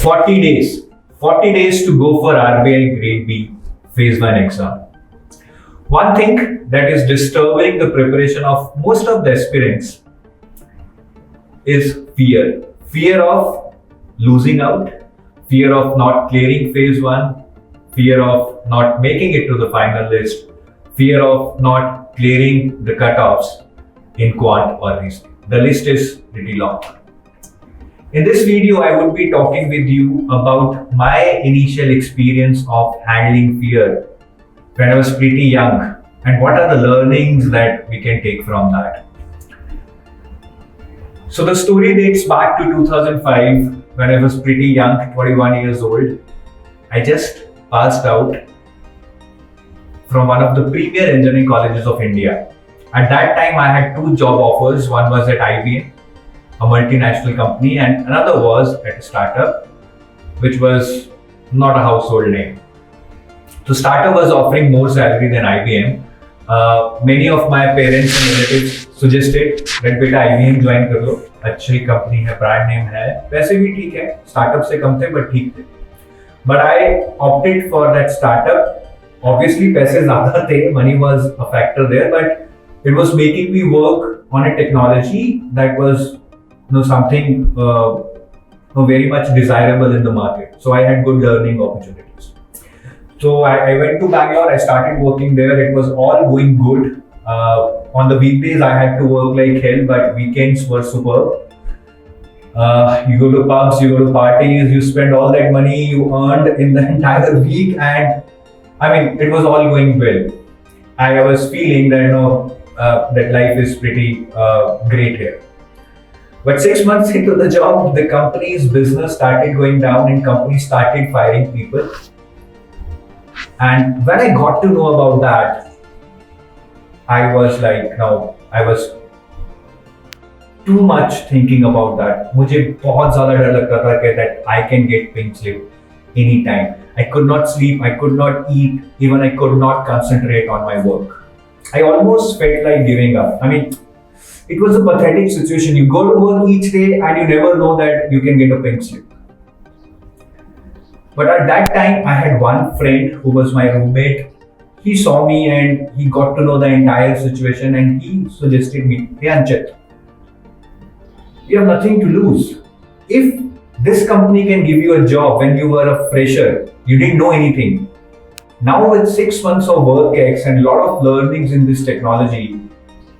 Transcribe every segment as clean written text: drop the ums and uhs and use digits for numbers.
40 days. 40 days to go for RBI Grade B Phase 1 exam. One thing that is disturbing the preparation of most of the aspirants is fear. Fear of losing out, fear of not clearing Phase 1, fear of not making it to the final list, fear of not clearing the cutoffs in quant or reasoning. The list is pretty long. In this video, I would be talking with you about my initial experience of handling fear when I was pretty young and what are the learnings that we can take from that. So the story dates back to 2005 when I was pretty young, 21 years old. I just passed out from one of the premier engineering colleges of India. At that time, I had two job offers. One was at IBM, a multinational company, and another was at a startup, which was not a household name. The startup was offering more salary than IBM. Many of my parents and relatives suggested that बेटा IBM join कर लो, अच्छी company है, brand name है, पैसे भी ठीक है, startup से कम थे बट ठीक थे. But I opted for that startup. Obviously पैसे ज़्यादा थे, money was a factor there, but it was making me work on a technology that was something very much desirable in the market. So I had good learning opportunities. So I went to Bangalore, I started working there, it was all going good. On the weekdays I had to work like hell, but weekends were superb. You go to pubs, you go to parties, you spend all that money you earned in the entire week, and I mean, it was all going well. I was feeling that, that life is pretty great here. But 6 months into the job, the company's business started going down and companies started firing people. And when I got to know about that, I was like, I was too much thinking about that. मुझे बहुत ज़्यादा डर लगता था कि that I can get pink slip anytime. I could not sleep, I could not eat, even I could not concentrate on my work. I almost felt like giving up. I mean, it was a pathetic situation. You go to work each day and you never know that you can get a pink slip. But at that time, I had one friend who was my roommate. He saw me and he got to know the entire situation and he suggested me, hey Anchit, you have nothing to lose. If this company can give you a job when you were a fresher, you didn't know anything. Now with 6 months of work ex and a lot of learnings in this technology,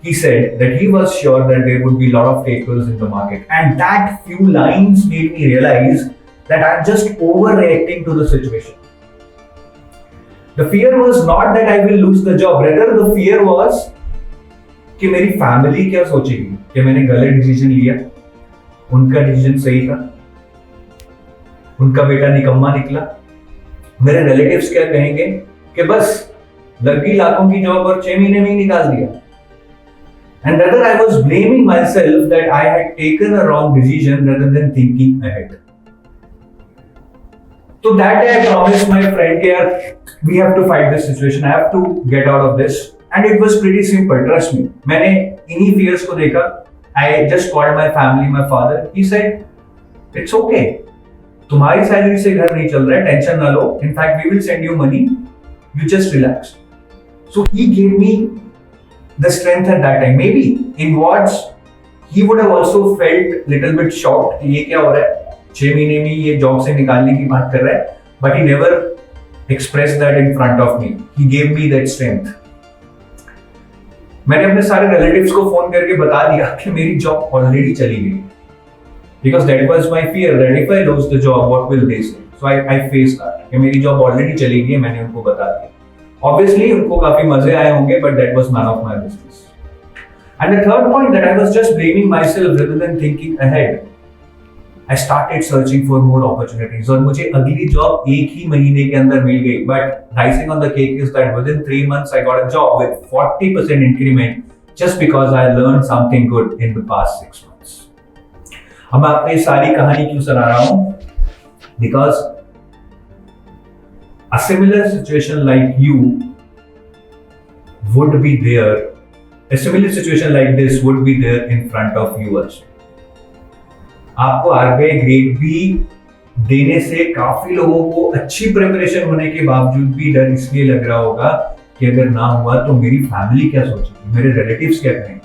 he said that he was sure that there would be a lot of takers in the market. And that few lines made me realize that I'm just overreacting to the situation. The fear was not that I will lose the job. Rather, the fear was कि मेरी family क्या सोचेगी कि मैंने गलत decision लिया, उनका decision सही था, उनका बेटा निकम्मा निकला, मेरे रिलेटिव्स क्या कहेंगे कि बस लगी लाखों की जॉब और 6 महीने में ही निकाल दिया. And rather I was blaming myself that I had taken a wrong decision rather than thinking ahead. So that day I promised my friend that we have to fight this situation, I have to get out of this. And it was pretty simple, trust me. मैंने इन्हीं fears को देखा. I just called my family, my father. He said, it's okay. तुम्हारी salary से घर नहीं चल रहा है, टेंशन ना लो. In fact, we will send you money. You just relax. So he gave me the strength at that time. Maybe in words, he would have also felt little bit shocked कि ये क्या हो रहा है, 6 महीने में ये जॉब से निकालने की बात कर रहा है. But he never expressed that in front of me. He gave me that strength. मैंने अपने सारे रिलेटिव्स को फोन करके बता दिया कि मेरी जॉब ऑलरेडी चली गई. Because that was my fear that if I lose the job, what will they say? So I faced that. कि मेरी जॉब ऑलरेडी चली गई है, मैंने उनको बता दिया. Obviously, उनको काफी मजे आए होंगे, but that was none of my business. And the third point that I was just blaming myself rather than thinking ahead. I started searching for more opportunities. और मुझे अगली जॉब 1 ही महीने के अंदर मिल गई. But icing on the cake is that within 3 months I got a job with 40% increment just because I learned something good in the past 6 months. अब मैं अपनी सारी कहानी क्यों सुना रहा हूँ? Because a similar situation like you would be there. A similar situation like this would be there in front of you also. आपको RBI ग्रेड बी देने से काफी लोगों को अच्छी प्रिपरेशन होने के बावजूद भी डर इसलिए लग रहा होगा कि अगर ना हुआ तो मेरी फैमिली क्या सोचेगी, मेरे रिलेटिव्स क्या कहेंगे.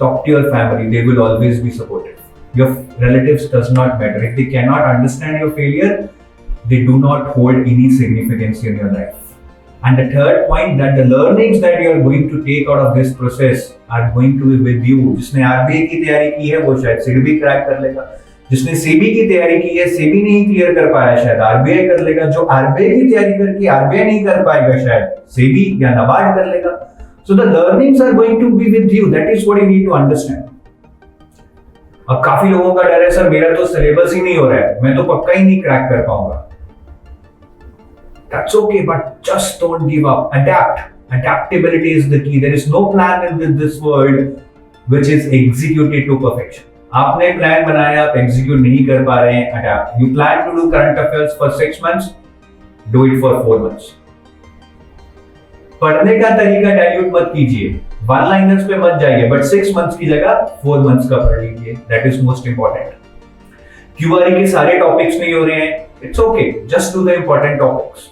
Talk to your family, they will always be supportive. Your relatives does not matter. If they cannot understand your failure, they do not hold any significance in your life. And the third point, that the learnings that you are going to take out of this process are going to be with you. जिसने RBI की तैयारी की है वो शायद SEBI crack कर लेगा. जिसने SEBI की तैयारी की है SEBI नहीं क्लियर कर पाया शायद RBI कर लेगा. जो RBI की तैयारी करके RBI नहीं कर पाएगा शायद SEBI या NABARD कर लेगा. So the learnings are going to be with you. That is what you need to understand. अब काफी लोगों का डर है सर मेरा तो सिलेबस ही नहीं हो रहा है, मैं तो पक्का ही नहीं क्रैक कर पाऊंगा. That's okay, but just don't give up. Adapt. Adaptability is the key. There is no plan in this world which is executed to perfection. आपने प्लान बनाया, आप एग्जीक्यूट नहीं कर पा रहे हैं, adapt. You plan to do current affairs for 6 months, do it for 4 months. पढ़ने का तरीका डाइल्यूट मत कीजिए, वन लाइनर्स पे मत जाइए, बट 6 months की जगह 4 months का पढ़ लीजिए. That is most important. QRE के सारे टॉपिक्स नहीं हो रहे हैं, it's okay, just do the important topics.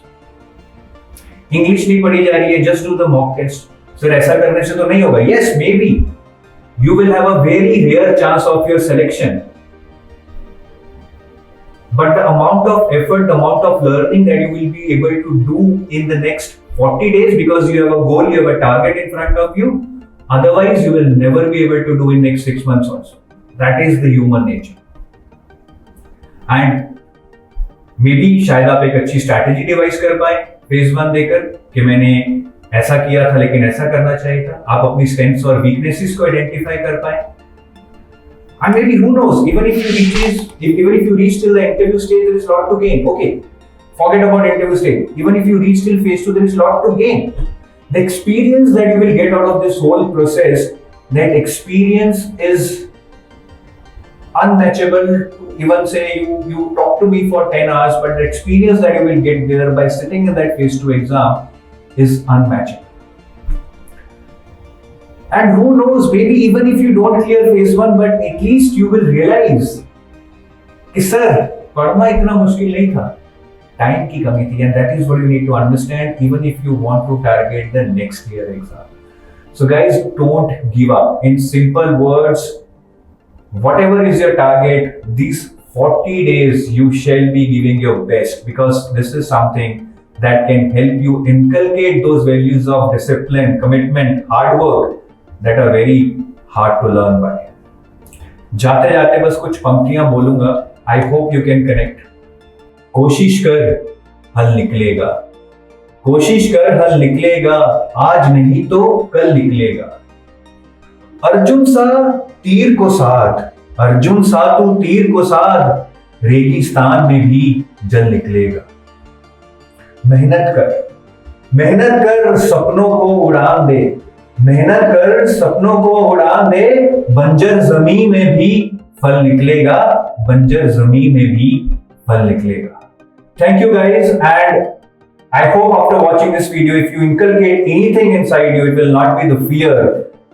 English नहीं पढ़ी जा रही है, just do the mock test. Sir ऐसा करने से तो नहीं होगा. Yes, maybe you will have a very rare chance of your selection, but the amount of effort, the amount of learning that you will be able to do in the next 40 days, because you have a goal, you have a target in front of you, otherwise you will never be able to do in next 6 months also. That is the human nature. And maybe शायद आप एक अच्छी strategy device कर पाए phase 1 देकर कि मैंने ऐसा किया था लेकिन ऐसा करना चाहिए था. आप अपनी स्ट्रेंथ्स और वीकनेसेस को आइडेंटिफाई कर पाए. And maybe who knows, even if you reach till the interview stage, there is a lot to gain. Okay, forget about interview stage. Even if you reach till phase 2, there is a lot to gain. The experience that you will get out of this whole process, that experience is unmatchable. Even say you talk to me for 10 hours, but the experience that you will get there by sitting in that phase 2 exam is unmatchable. And who knows, maybe even if you don't clear phase 1, but at least you will realize कि sir पढ़ना इतना मुश्किल नहीं था, time की कमी थी. And that is what you need to understand even if you want to target the next year exam. So guys, don't give up. In simple words, whatever is your target, these 40 days you shall be giving your best, because this is something that can help you inculcate those values of discipline, commitment, hard work that are very hard to learn by. जाते जाते बस कुछ पंक्तियां बोलूंगा. I hope you can connect. कोशिश कर हल निकलेगा, कोशिश कर हल निकलेगा, आज नहीं तो कल निकलेगा. अर्जुन सा तीर को साध, अर्जुन सा तू तीर को साध, रेगिस्तान में भी जल निकलेगा. मेहनत कर सपनों को उड़ान दे, मेहनत कर सपनों को उड़ान दे, बंजर जमीन में भी फल निकलेगा, बंजर जमीन में भी फल निकलेगा. Thank you guys, and I hope after watching this video, if you inculcate anything inside you, it will not be the fear,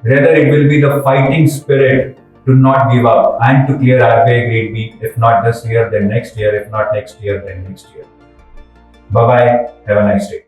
rather it will be the fighting spirit to not give up and to clear RBI Grade B, if not this year, then next year, if not next year, then next year. Bye-bye. Have a nice day.